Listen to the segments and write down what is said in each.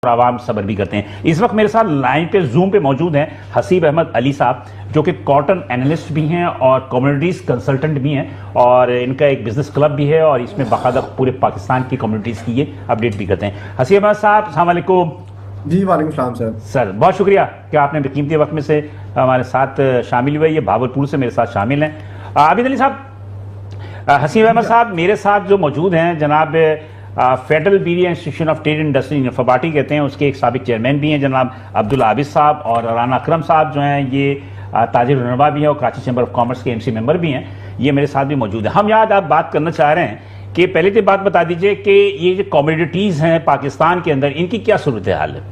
आवाम सब्र भी करते हैं। इस वक्त मेरे साथ लाइन पे जूम पे मौजूद हैं हसीब अहमद अली साहब, जो कि कॉटन एनालिस्ट भी हैं और कम्युनिटीज़ कंसल्टेंट भी हैं, और इनका एक बिजनेस क्लब भी है और इसमें बाकायदा पूरे पाकिस्तान की कम्युनिटीज़ की ये अपडेट भी करते हैं। हसीब अहमद साहब, अस्सलाम वालेकुम। जी वालेकुम सलाम सर। सर बहुत शुक्रिया कि आपने कीमती वक्त में से हमारे साथ शामिल हुए। ये भावलपुर से मेरे साथ शामिल हैं आबिद अली साहब। हसीब अहमद साहब मेरे साथ जो मौजूद हैं जनाब फेडरल बीरिया इंस्टीट्यूशन ऑफ ट्रेड इंडस्ट्री फबाटी कहते हैं, उसके एक साबिक चेयरमैन भी हैं जनाब अब्दुल आबिद साहब, और राना अकरम साहब जो हैं ये ताजिर रनवा भी हैं और कराची चैम्बर ऑफ कॉमर्स के एमसी मेंबर भी हैं, ये मेरे साथ भी मौजूद हैं। हम याद आप बात करना चाह रहे हैं कि पहले तो बात बता दीजिए कि ये जो कमोडिटीज़ हैं पाकिस्तान के अंदर, इनकी क्या सूरत हाल है?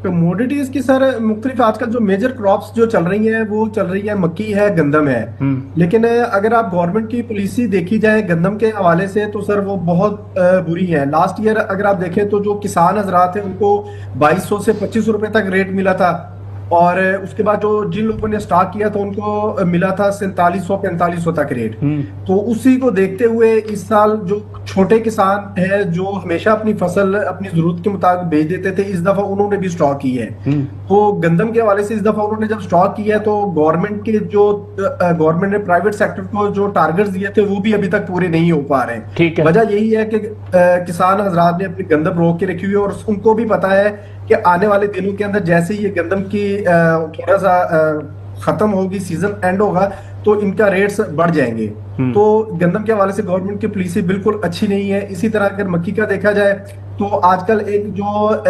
कमोडिटीज की सर मुख्तलिफ आजकल जो मेजर क्रॉप्स जो चल रही हैं वो चल रही है, मक्की है, गंदम है। लेकिन अगर आप गवर्नमेंट की पॉलिसी देखी जाए गंदम के हवाले से तो सर वो बहुत बुरी है। लास्ट ईयर अगर आप देखें तो जो किसान हजरात हैं उनको 2200 से 2500 रुपए तक रेट मिला था, और उसके बाद जो जिन लोगों ने स्टॉक किया था उनको मिला था 4700-4500 तक रेट। तो उसी को देखते हुए इस साल जो छोटे किसान है जो हमेशा अपनी फसल अपनी जरूरत के मुताबिक बेच देते थे, इस दफा उन्होंने भी स्टॉक की है। तो गंदम के हवाले से इस दफा उन्होंने जब स्टॉक किया है तो गवर्नमेंट ने प्राइवेट सेक्टर को जो टारगेट्स दिए थे वो भी अभी तक पूरे नहीं हो पा रहे हैं। वजह यही है कि किसान हजरात ने अपनी गंदम रोक के रखी हुई है, और उनको भी पता है कि आने वाले दिनों के अंदर जैसे ही ये गंदम की थोड़ा सा खत्म होगी, सीजन एंड होगा, तो इनका रेट्स बढ़ जाएंगे। तो गंदम के हवाले से गवर्नमेंट की पॉलिसी बिल्कुल अच्छी नहीं है। इसी तरह अगर मक्की का देखा जाए तो आजकल एक जो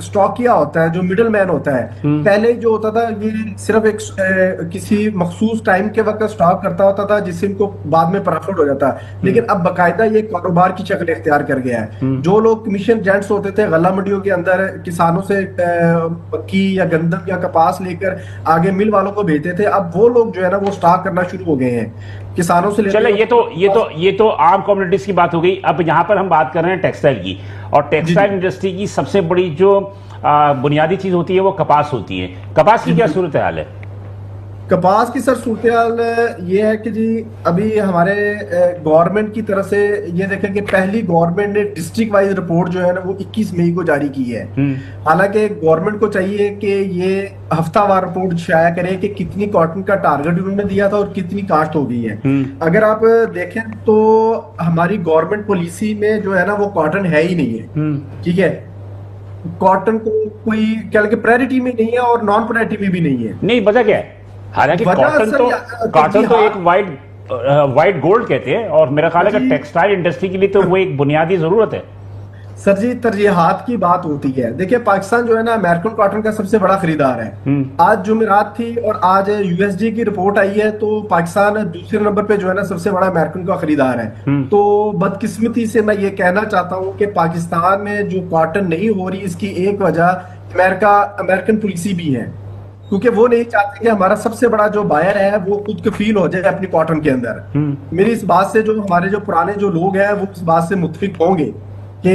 स्टॉक किया होता है, जो मिडल मैन होता है, पहले जो होता था ये सिर्फ एक किसी मखसूस टाइम के वक्त स्टॉक करता होता था जिससे इनको बाद में प्रॉफिट हो जाता, लेकिन अब बाकायदा ये कारोबार की शक्ल इख्तियार कर गया है। जो लोग कमीशन जेंट्स होते थे गल्ला मंडियों के अंदर किसानों से मक्की या गंदम या कपास लेकर आगे मिल वालों को भेजते थे, अब वो लोग जो है ना वो स्टॉक करना शुरू हो गए हैं किसानों से। चले ये तो आम कम्युनिटीज की बात हो गई। अब यहाँ पर हम बात कर रहे हैं टेक्सटाइल की, और टेक्सटाइल इंडस्ट्री की सबसे बड़ी जो बुनियादी चीज होती है वो कपास होती है। कपास की क्या सूरत हाल है? कपास की सर सूरत हाल ये है कि जी अभी हमारे गवर्नमेंट की तरफ से ये देखें कि पहली गवर्नमेंट ने डिस्ट्रिक्ट वाइज रिपोर्ट जो है ना वो 21 मई को जारी की है। हालांकि गवर्नमेंट को चाहिए कि ये हफ्तावार रिपोर्ट शाया करे कि कितनी कॉटन का टारगेट उन्होंने दिया था और कितनी काश्त हो गई है। अगर आप देखें तो हमारी गवर्नमेंट पॉलिसी में जो है ना वो कॉटन है ही नहीं है। ठीक है, कॉटन को कोई क्या लगे प्रायोरिटी में नहीं है और नॉन प्रायोरिटी में भी नहीं है। नहीं, वजह क्या है? हालांकि कॉटन तो एक वाइट गोल्ड कहते हैं, और मेरा ख्याल है कि टेक्सटाइल इंडस्ट्री के लिए तो वो एक बुनियादी जरूरत है। सर जी तरजीहात की बात होती है। देखिए पाकिस्तान जो है ना अमेरिकन कॉटन का सबसे बड़ा खरीदार है। आज जुमेरात थी और आज यूएसडी की रिपोर्ट आई है, तो पाकिस्तान दूसरे नंबर पे जो है ना सबसे बड़ा अमेरिकन का खरीदार है। तो बदकिस्मती से मैं ये कहना चाहता हूँ कि पाकिस्तान में जो कॉटन नहीं हो रही इसकी एक वजह अमेरिकन पॉलिसी भी है, क्योंकि वो नहीं चाहते कि हमारा सबसे बड़ा जो बायर है वो खुद कफील हो जाए अपनी कॉटन के अंदर। मेरी इस बात से जो हमारे जो पुराने जो लोग हैं वो इस बात से मुत्फिक होंगे कि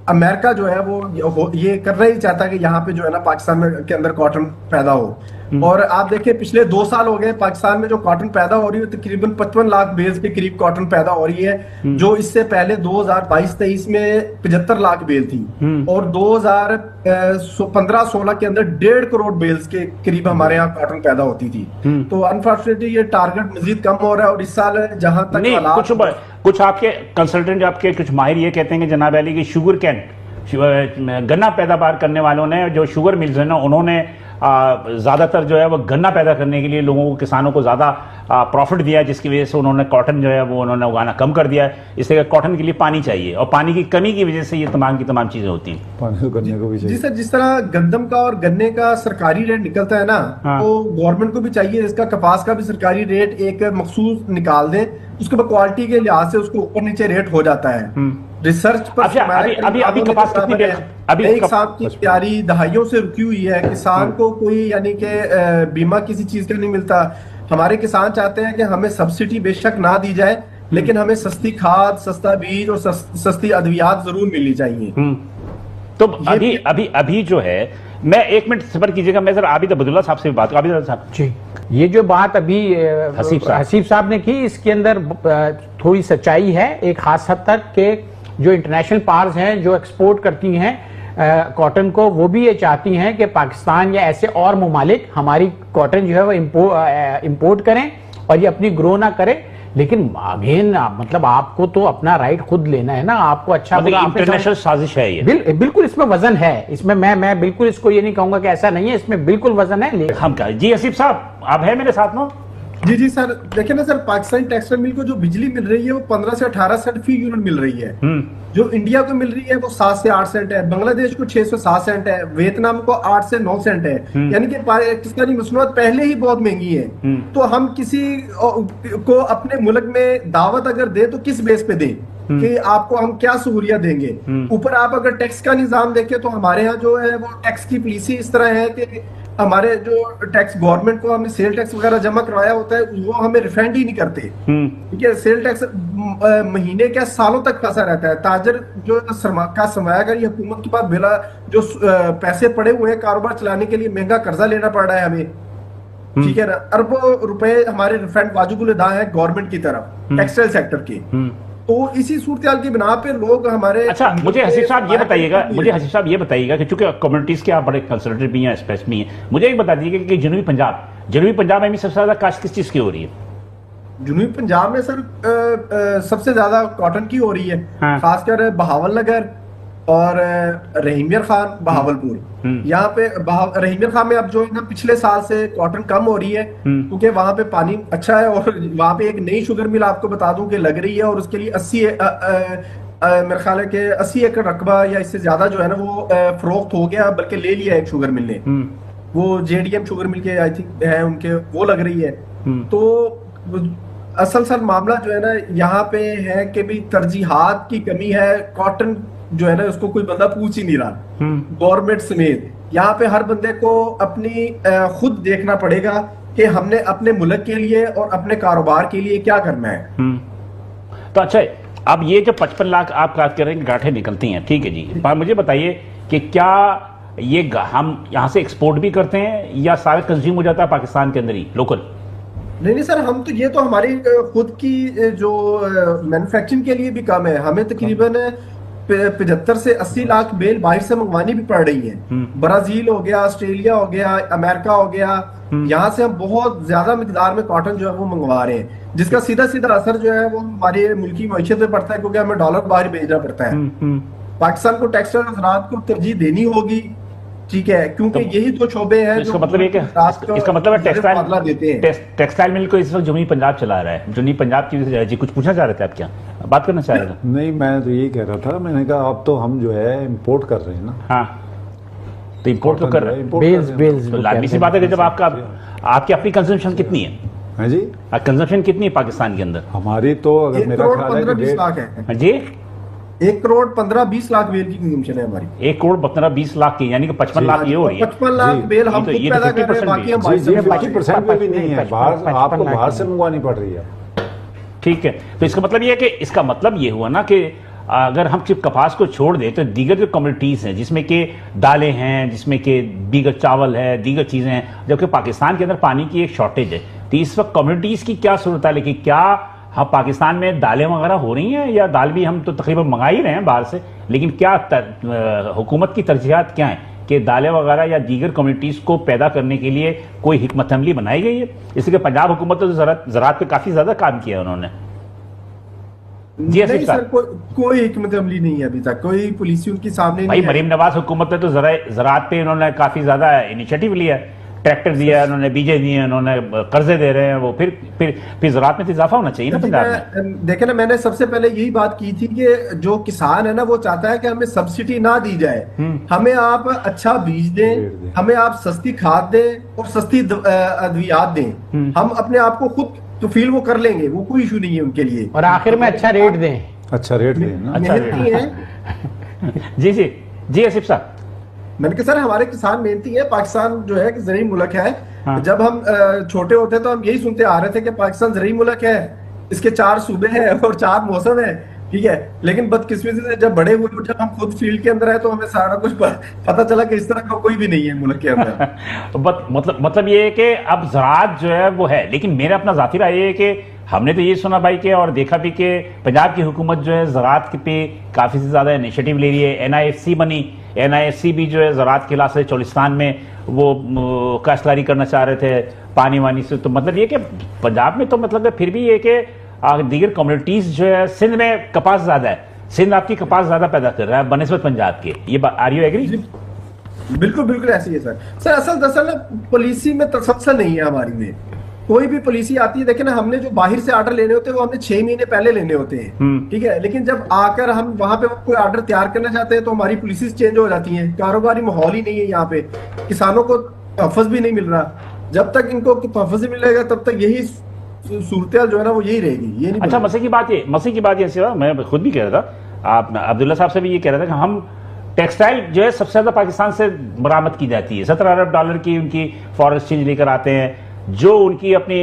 अमेरिका जो है वो ये करना ही चाहता है कि यहाँ पे जो है ना पाकिस्तान के अंदर कॉटन पैदा हो। और आप देखिए पिछले 2 साल हो गए पाकिस्तान में जो कॉटन पैदा हो रही है तकरीबन 55 लाख बेल्स के करीब कॉटन पैदा हो रही है, जो इससे पहले 2022-23 में 75 लाख बेल थी, और 2015-16 के अंदर 1.5 करोड़ बेल्स के करीब हमारे यहाँ कॉटन पैदा होती थी। तो अनफॉर्चुनेटली ये टारगेट मजीद कम हो रहा है, और इस साल जहां तक कुछ आपके कंसल्टेंट आपके कुछ माहिर ये कहते हैं कि जनाब अली की शुगर कैन गन्ना पैदावार करने वालों ने जो शुगर मिल्स है ना उन्होंने ज्यादातर जो है वो गन्ना पैदा करने के लिए लोगों को किसानों को ज्यादा प्रॉफिट दिया है, जिसकी वजह से उन्होंने कॉटन जो है वो उन्होंने उगाना कम कर दिया है। इसलिए कॉटन के लिए पानी चाहिए, और पानी की कमी की वजह से ये तमाम की तमाम चीजें होती हैं। पानी तो गन्ने को भी चाहिए। जी सर, जिस तरह गंदम का और गन्ने का सरकारी रेट निकलता है ना, तो गवर्नमेंट को भी चाहिए इसका कपास का भी सरकारी रेट एक मखसूस निकाल दे, उसके बाद क्वालिटी के लिहाज से उसको ऊपर नीचे रेट हो जाता है। रिसर्च पर अभी कपास कितनी एक साथ की तैयारी दहाइयों से रुकी हुई है। किसान को कोई यानी कि बीमा किसी चीज का नहीं मिलता। हमारे किसान चाहते हैं कि हमें सब्सिडी बेशक ना दी जाए, लेकिन हमें सस्ती खाद, सस्ता बीज और सस्ती अद्वियात जरूर मिलनी चाहिए। तो अभी जो है, मैं 1 मिनट सबर कीजिएगा, मैं जरा आबिद अब्दुल्ला साहब से बात। आबिद साहब जी, ये जो बात अभी हसीब साहब ने की इसके अंदर थोड़ी सच्चाई है एक खास हद तक, के जो इंटरनेशनल पावर्स हैं जो एक्सपोर्ट करती हैं कॉटन को, वो भी ये चाहती हैं कि पाकिस्तान या ऐसे और ममालिक हमारी कॉटन जो है वो इम्पोर्ट करें और ये अपनी ग्रो ना करें। लेकिन अगेन मतलब आपको तो अपना राइट खुद लेना है ना, आपको अच्छा इंटरनेशनल साजिश है ये। बिल्कुल इसमें वजन है, इसमें मैं बिल्कुल इसको ये नहीं कहूंगा कि ऐसा नहीं है, इसमें बिल्कुल वजन है। हम क्या जी हसीब साहब आप है मेरे साथ में? जी जी सर, देखिए ना सर, पाकिस्तानी टेक्सटाइल मिल को जो बिजली मिल रही है वो 15 से 18 सेंट फी यूनिट मिल रही है। जो इंडिया को मिल रही है वो 7 से 8 सेंट है, बांग्लादेश को 6 से 7 सेंट है, वियतनाम को 8 से 9 सेंट है। यानी कि पाकिस्तानी मसनूआत पहले ही बहुत महंगी है। तो हम किसी को अपने मुल्क में दावत अगर दे तो किस बेस पे दें कि आपको हम क्या सहूलियत देंगे। ऊपर आप अगर टैक्स का निजाम देखें तो हमारे यहाँ जो है वो टैक्स की पॉलिसी इस तरह है कि हमारे जो टैक्स गवर्नमेंट को हमने सेल टैक्स वगैरह जमा करवाया होता है वो हमें रिफंड ही नहीं करते। ठीक है, सेल टैक्स महीने क्या सालों तक फंसा रहता है। ताजर जो सरमायाकारी हुकूमत के पास बिला जो पैसे पड़े हुए हैं कारोबार चलाने के लिए महंगा कर्जा लेना पड़ रहा है हमें। ठीक है ना, अरबों रुपए हमारे रिफंड वाजिबुल अदा है गवर्नमेंट की तरफ टेक्सटाइल सेक्टर के। तो इसी सूरत की बिना पे लोग हमारे। अच्छा, मुझे हसीब साहब ये बताइएगा कि चूंकि कम्युनिटीज के आप बड़े कंसल्टेंट भी हैं, स्पेशलिस्ट भी हैं, मुझे एक बता दीजिए कि जनूबी पंजाब में भी सबसे ज्यादा काश्त किस चीज की हो रही है? जनूबी पंजाब में सर सबसे ज्यादा कॉटन की हो रही है। हाँ। खासकर बहावल नगर और रहीमियर खान बहावलपुर। यहाँ पे रहीमियर खान में अब जो है ना पिछले साल से कॉटन कम हो रही है क्योंकि वहां पे पानी अच्छा है और वहां पे एक नई शुगर मिल आपको बता दूं कि लग रही है और उसके लिए 80 मेरे ख्याल है कि 80 एकड़ रकबा या इससे ज्यादा जो है ना वो फरोख्त हो गया, बल्कि ले लिया एक शुगर मिल ने। वो जेडीएम शुगर मिल के आई थिंक है उनके, वो लग रही है। तो असल सर मामला जो है ना यहाँ पे है कि भी तरजीहात की कमी है। कॉटन जो है ना उसको कोई बंदा पूछ ही नहीं रहा, गवर्नमेंट समेत। यहाँ पे हर बंदे को अपनी खुद देखना पड़ेगा कि हमने अपने मुल्क के लिए और अपने कारोबार के लिए क्या करना है। तो अच्छा, अब ये जो 55 लाख आप बात कर रहे हैं गांठें निकलती हैं, ठीक है जी, मुझे बताइए कि क्या ये हम यहाँ से एक्सपोर्ट भी करते हैं या सारा कंज्यूम हो जाता है पाकिस्तान के अंदर ही लोकल? नहीं सर, हम तो ये तो हमारी खुद की जो मैन्युफैक्चरिंग के लिए भी कम है। हमें तकरीबन 75 से 80 लाख बेल बाहर से मंगवानी भी पड़ रही है। ब्राजील हो गया, ऑस्ट्रेलिया हो गया, अमेरिका हो गया, यहाँ से हम बहुत ज्यादा मिकदार में कॉटन जो है वो मंगवा रहे हैं, जिसका सीधा सीधा असर जो है वो हमारे मुल्की मईशत पे पड़ता है क्योंकि हमें डॉलर बाहर भेजना पड़ता है। पाकिस्तान को टेक्सटाइल ज़राअत को तरजीह देनी होगी, ठीक है, क्योंकि तो यही दो शोबे हैं। इसका मतलब ये इसका मतलब है टेक्सटाइल मिल को इस वक्त जनूबी पंजाब चला रहा है। जनूबी पंजाब की जी कुछ पूछना चाह रहे थे आप, क्या बात करना चाह रहे थे? नहीं, मैं तो यही कह रहा था, मैंने कहा अब तो हम जो है इम्पोर्ट कर रहे हैं ना। हाँ, तो इम्पोर्ट तो कर रहे हैं। तो लाजमी सी बात है कि जब आपकी अपनी कंजम्पशन कितनी है? हाँ जी, कंजम्पशन कितनी है पाकिस्तान के अंदर? हमारी तो अगर मेरा ख्याल है कि जी 1 करोड़ 15-20 लाख बेल की कंजम्पशन है हमारी। 1 करोड़ 15-20 लाख की, यानी कि 55 लाख ये हो रही है। 55 लाख बेल हम खुद पैदा कर रहे हैं, बाकी हम 50% में भी नहीं है, आपको बाहर से मंगवानी पड़ रही है। ठीक है, तो इसका मतलब ये है कि इसका मतलब ये हुआ ना कि अगर हम सिर्फ कपास को छोड़ दें तो दीगर जो कम्युनिटीज़ हैं जिसमें कि दालें हैं, जिसमें कि दीगर चावल है, दीगर चीज़ें हैं, जबकि पाकिस्तान के अंदर पानी की एक शॉर्टेज है, तो इस वक्त कम्युनिटीज़ की क्या सूरत है? लेकिन क्या हम पाकिस्तान में दालें वगैरह हो रही हैं, या दाल भी हम तो तकरीबन मंगा ही रहे हैं बाहर से, लेकिन क्या हुकूमत की तरजीहात क्या हैं कि दालें वगैरह या दीगर कम्युनिटीज़ को पैदा करने के लिए कोई हिकमत अमली बनाई गई है? इसलिए पंजाब हुकूमत तो ज़राअत पे काफ़ी ज़्यादा काम किया है उन्होंने। नहीं सर, कोई हिकमत अमली नहीं है अभी तक, कोई पॉलिसी उनकी सामने भाई मरीम नवाज हुकूमत ने तो ज़राअत पे उन्होंने काफ़ी ज़्यादा इनिशिएटिव लिया है, ट्रैक्टर दिया है उन्होंने, बीजे दिए, उन्होंने कर्जे दे रहे हैं, वो फिर ज़राअत में तो इजाफा होना चाहिए ना पंजाब में। देखे ना, मैंने सबसे पहले यही बात की थी कि जो किसान है ना वो चाहता है कि हमें सब्सिडी ना दी जाए, हमें आप अच्छा बीज दें, हमें आप सस्ती खाद दें और सस्ती अद्वियात दें, हम अपने आप को खुद तो फील वो कर लेंगे, वो कोई इशू नहीं है उनके लिए, और आखिर में अच्छा रेट दें। अच्छा रेट दें ना, मेहनती है। जी जी जी आसिफ साहब, मैंने कहा सर हमारे किसान मेहनती है। पाकिस्तान जो है कि ज़रूरी मुल्क है। हाँ। जब हम छोटे होते तो हम यही सुनते आ रहे थे कि पाकिस्तान ज़रूरी मुल्क है, इसके 4 सूबे हैं और 4 मौसम है, ठीक है, लेकिन बदकिस्मती से जब बड़े हुए, जब हम खुद फील्ड के अंदर है तो हमें सारा कुछ पता चला कि इस तरह का कोई भी नहीं है मुल्क के अंदर। मतलब ये है कि अब ज़राअत जो है वो है, लेकिन मेरा अपना ज़ाती राय है कि हमने तो ये सुना भाई कि और देखा भी कि पंजाब की हुकूमत जो है ज़राअत पे काफ़ी से ज़्यादा इनिशिएटिव ले रही है। NIFC बनी, NIFC भी जो है ज़राअत के लासे चोलिस्तान में वो काश्तकारी करना चाह रहे थे पानी वानी से। तो मतलब ये कि पंजाब में तो मतलब फिर भी ये कि दीगर कम्युनिटीज़ जो है, सिंध में कपास ज़्यादा है, सिंध आपकी कपास ज़्यादा पैदा कर रहा है बनस्बत पंजाब के। ये आर यू एग्री? बिल्कुल बिल्कुल ऐसी है सर। असल दरअसल ना पॉलिसी में तसलसल नहीं है हमारी में। कोई भी पॉलिसी आती है, देखे ना, हमने जो बाहर से ऑर्डर लेने होते हैं वो हमने 6 महीने पहले लेने होते हैं, ठीक है। लेकिन जब आकर हम वहां पे कोई ऑर्डर तैयार करना चाहते हैं तो हमारी पॉलिसीज चेंज हो जाती हैं। कारोबारी माहौल ही नहीं है यहाँ पे, किसानों को तहफ़्फ़ुज़ भी नहीं मिल रहा। जब तक इनको तहफ़्फ़ुज़ मिलेगा तब तक यही सूरत जो है ना वो यही रहेगी, ये नहीं। अच्छा, मसले की बात ये सिवा मैं खुद भी कह रहा था, आप अब्दुल्ला साहब से भी ये कह रहा था कि हम टेक्सटाइल जो है सबसे ज्यादा पाकिस्तान से बरामद की जाती है। 17 अरब डॉलर की उनकी फॉरेन एक्सचेंज लेकर आते हैं। जो उनकी अपनी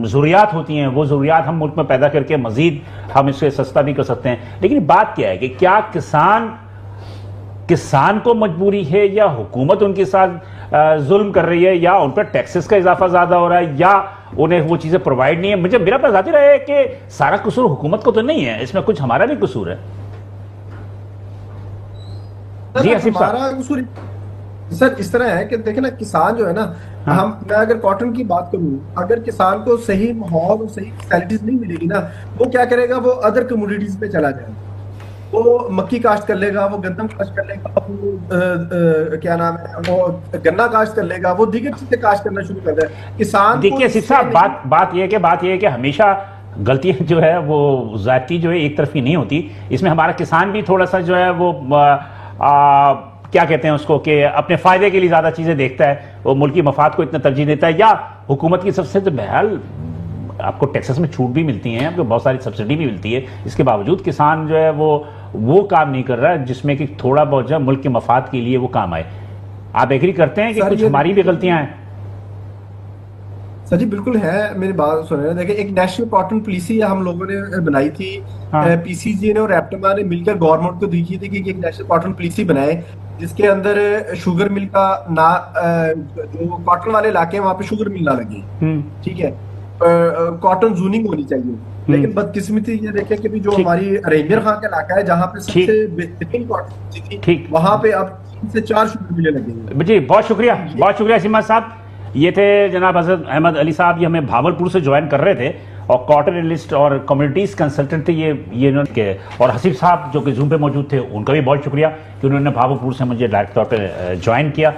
ज़रूरियात होती हैं वो ज़रूरियात हम मुल्क में पैदा करके मजीद हम इससे सस्ता भी कर सकते हैं। लेकिन बात क्या है कि क्या किसान को मजबूरी है या हुकूमत उनके साथ जुल्म कर रही है, या उन पर टैक्सेस का इजाफा ज्यादा हो रहा है, या उन्हें वो चीजें प्रोवाइड नहीं है? मुझे मेरा पास आती रहा है कि सारा कसूर हुकूमत को तो नहीं है, इसमें कुछ हमारा भी कसूर है। जी हसीब साहब। हमारा कसूर सर इस तरह है कि देखे ना, किसान जो है ना, मैं अगर कॉटन की बात करूं, अगर किसान को सही माहौल और सही फैसिलिटीज नहीं मिलेगी ना, वो क्या करेगा, वो अदर कमोडिटीज पे चला जाएगा। वो मक्की काश्त कर लेगा, वो गंदम काश्त कर लेगा, वो क्या नाम है, वो गन्ना काश्त कर लेगा, वो दीगर चीजें काश्त करना शुरू कर देगा। किसान देखिए हसीब साहब, बात यह है कि हमेशा गलतियां जो है वो जाती जो है एक तरफी नहीं होती। इसमें हमारा किसान भी थोड़ा सा जो है वो क्या कहते हैं उसको, कि अपने फायदे के लिए ज्यादा चीजें देखता है, वो मुल्की मफाद को इतना तरजीह देता है, या हुकूमत की सबसे तो बहरहाल आपको टैक्सेस में छूट भी मिलती है, आपको बहुत सारी सब्सिडी भी मिलती है, इसके बावजूद किसान जो है वो काम नहीं कर रहा है जिसमें कि थोड़ा बहुत जो मुल्क के मफाद के लिए वो काम आए। आप एग्री करते हैं कि कुछ हमारी भी गलतियां हैं? सर जी बिल्कुल है, मेरी बात सुने। देखिए, एक नेशनल कॉटन पॉलिसी हम लोगों ने बनाई थी, PCG ने और एप्टमा ने मिलकर गवर्नमेंट को दी थी कि एक नेशनल कॉटन पॉलिसी बनाए जिसके अंदर शुगर मिल का ना, जो कॉटन वाले इलाके हैं वहां पे शुगर मिल ना लगे, ठीक है, कॉटन जूनिंग होनी चाहिए। लेकिन बदकिस्मती ये देखें कि जो हमारी अरेंजर खां का इलाका है जहाँ पे सबसे बेहतरीन कॉटन थी, वहां पे अब 3 से 4 शुगर मिलें लगे। जी बहुत शुक्रिया सिम्मा साहब। ये थे जनाब हजरत अहमद अली साहब, ये हमें भावलपुर से ज्वाइन कर रहे थे और कॉटन एनालिस्ट और कम्युनिटीज कंसल्टेंट थे ये इन्होंने। और हसीब साहब जो कि जूम पे मौजूद थे, उनका भी बहुत शुक्रिया कि उन्होंने भावलपुर से मुझे डायरेक्ट तौर पे ज्वाइन किया।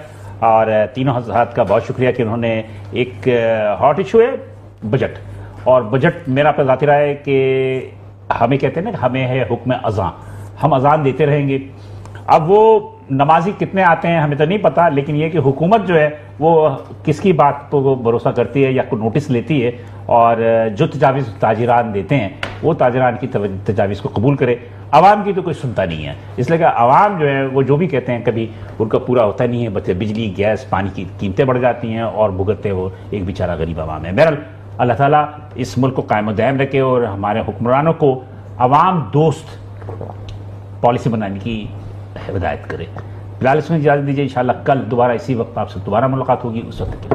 और तीनों हजरात का बहुत शुक्रिया कि उन्होंने, एक हॉट इशू है बजट, और बजट मेरा पे जाती रहा है कि हमें कहते हैं ना, हमें है हुक्म अज़ां, हम अज़ान देते रहेंगे। अब वो नमाजी कितने आते हैं हमें तो नहीं पता, लेकिन ये कि हुकूमत जो है वो किसकी बात पर भरोसा करती है या कोई नोटिस लेती है, और जो तजावीज़ ताजिरान देते हैं वो ताजिरान की तजावीज़ को कबूल करे। आवाम की तो कोई सुनता नहीं है, इसलिए कि आवाम जो है वो जो भी कहते हैं कभी उनका पूरा होता नहीं है। बच्चे बिजली गैस पानी की कीमतें बढ़ जाती हैं और भुगतते वो एक बेचारा गरीब आवाम है। बहरहाल अल्लाह ताला इस मुल्क को कायम दायम रखे और हमारे हुक्मरानों को आवाम दोस्त पॉलिसी बनाने की हिदायत करे। फिलहाल इसमें इजाज़त दीजिए, इंशाअल्लाह कल दोबारा इसी वक्त आपसे दोबारा मुलाकात होगी। उस वक्त